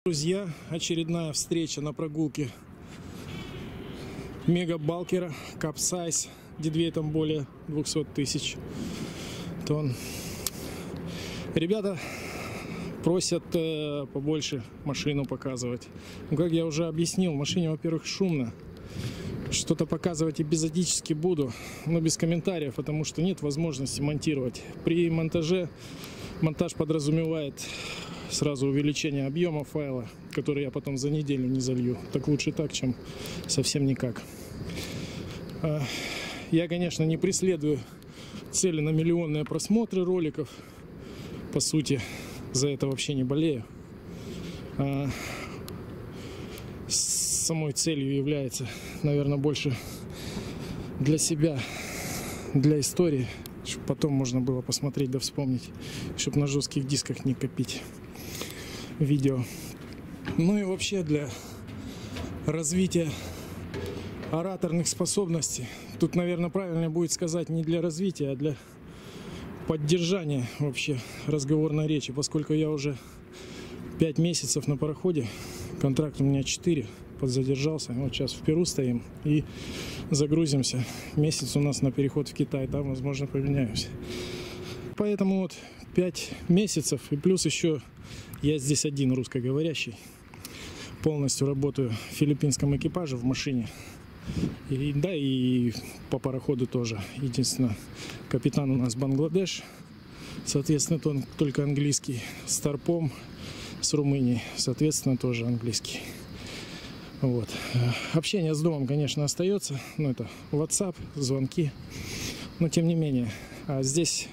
Друзья, очередная встреча на прогулке мегабалкера Capsize, дедвейтом более 200 тысяч тонн. Ребята просят побольше машину показывать. Как я уже объяснил, в машине, во-первых, шумно. Что-то показывать эпизодически буду, но без комментариев, потому что нет возможности монтировать. При монтаже монтаж подразумевает сразу увеличение объема файла, который я потом за неделю не залью. Так лучше так, чем совсем никак. Я, конечно, не преследую цели на миллионные просмотры роликов. По сути, за это вообще не болею. Самой целью является, наверное, больше для себя, для истории, чтобы потом можно было посмотреть да вспомнить, чтобы на жестких дисках не копить видео. Ну и вообще для развития ораторных способностей. Тут, наверное, правильно будет сказать не для развития, а для поддержания вообще разговорной речи, поскольку я уже 5 месяцев на пароходе, контракт у меня 4, подзадержался. Вот сейчас в Перу стоим и загрузимся. Месяц у нас на переход в Китай, там, возможно, поменяюсь. Поэтому вот 5 месяцев, и плюс еще я здесь один русскоговорящий. Полностью работаю в филиппинском экипаже в машине. И, да, и по пароходу тоже. Единственное, капитан у нас Бангладеш. Соответственно, он только английский. Старпом с Румынии, соответственно, тоже английский. Вот. Общение с домом, конечно, остается. Но это WhatsApp, звонки. Но тем не менее. А здесь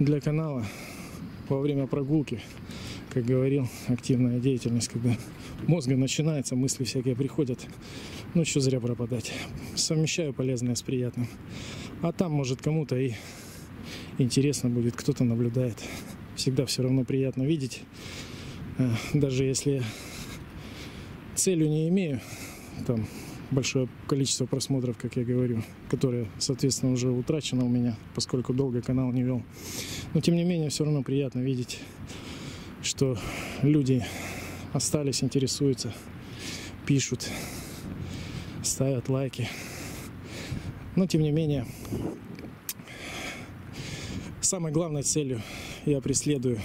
для канала во время прогулки, как говорил, активная деятельность, когда мозга начинается, мысли всякие приходят. Ну, что зря пропадать. Совмещаю полезное с приятным. А там, может, кому-то и интересно будет, кто-то наблюдает. Всегда все равно приятно видеть. Даже если целью не имею, там большое количество просмотров, как я говорю, которые, соответственно, уже утрачено у меня, поскольку долго канал не вел. Но, тем не менее, все равно приятно видеть, что люди остались, интересуются, пишут, ставят лайки. Но, тем не менее, самой главной целью я преследую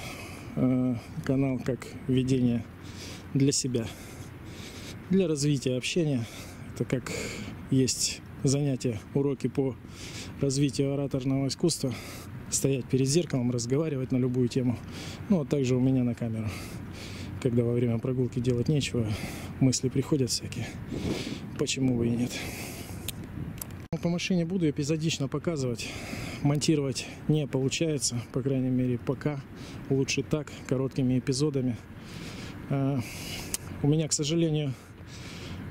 канал как ведение для себя, для развития общения. Это как есть занятия, уроки по развитию ораторного искусства. Стоять перед зеркалом, разговаривать на любую тему. Ну, а также у меня на камеру. Когда во время прогулки делать нечего, мысли приходят всякие. Почему бы и нет. По машине буду эпизодично показывать. Монтировать не получается, по крайней мере, пока. Лучше так, короткими эпизодами. У меня, к сожалению,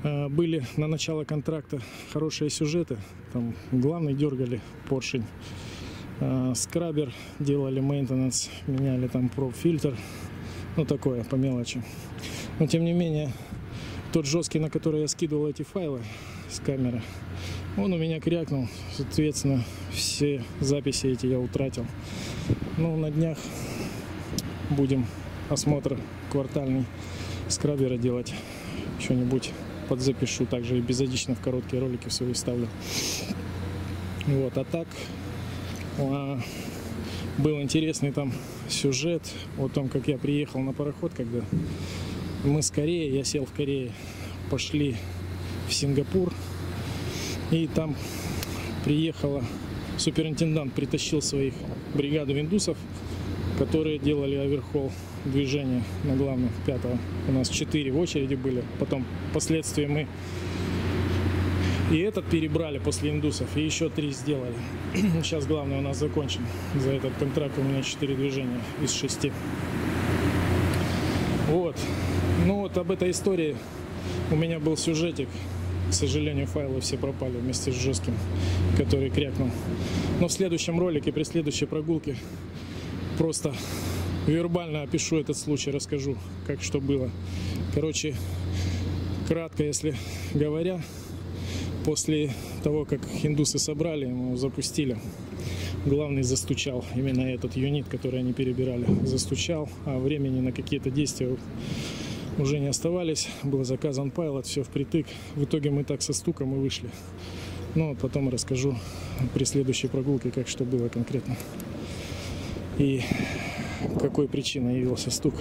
были на начало контракта хорошие сюжеты. Там главный дергали поршень. Скрабер, делали мейнтенанс, меняли там проб-фильтр. Ну, такое, по мелочи. Но, тем не менее, тот жесткий, на который я скидывал эти файлы с камеры, он у меня крякнул. Соответственно, все записи эти я утратил. Ну, на днях будем осмотр квартальный скрабера делать. Что-нибудь подзапишу. Также эпизодично в короткие ролики свои ставлю. Вот, а так был интересный там сюжет о том, как я приехал на пароход, когда мы с Кореей, я сел в Корее, пошли в Сингапур, и там приехала суперинтендант, притащил своих бригаду индусов, которые делали оверхол движения на главном 5-го. У нас 4 в очереди были, потом впоследствии мы и этот перебрали после индусов, и еще 3 сделали. Сейчас главное у нас закончен. За этот контракт у меня 4 движения из 6. Вот. Ну вот об этой истории у меня был сюжетик. К сожалению, файлы все пропали вместе с жестким, который крякнул. Но в следующем ролике, при следующей прогулке, просто вербально опишу этот случай, расскажу, как что было. Короче, кратко, если говоря, после того, как индусы собрали, ему запустили, главный застучал, именно этот юнит, который они перебирали, застучал, а времени на какие-то действия уже не оставались. Был заказан пайлот, все впритык. В итоге мы так со стуком и вышли. Но потом расскажу при следующей прогулке, как что было конкретно. И какой причиной явился стук.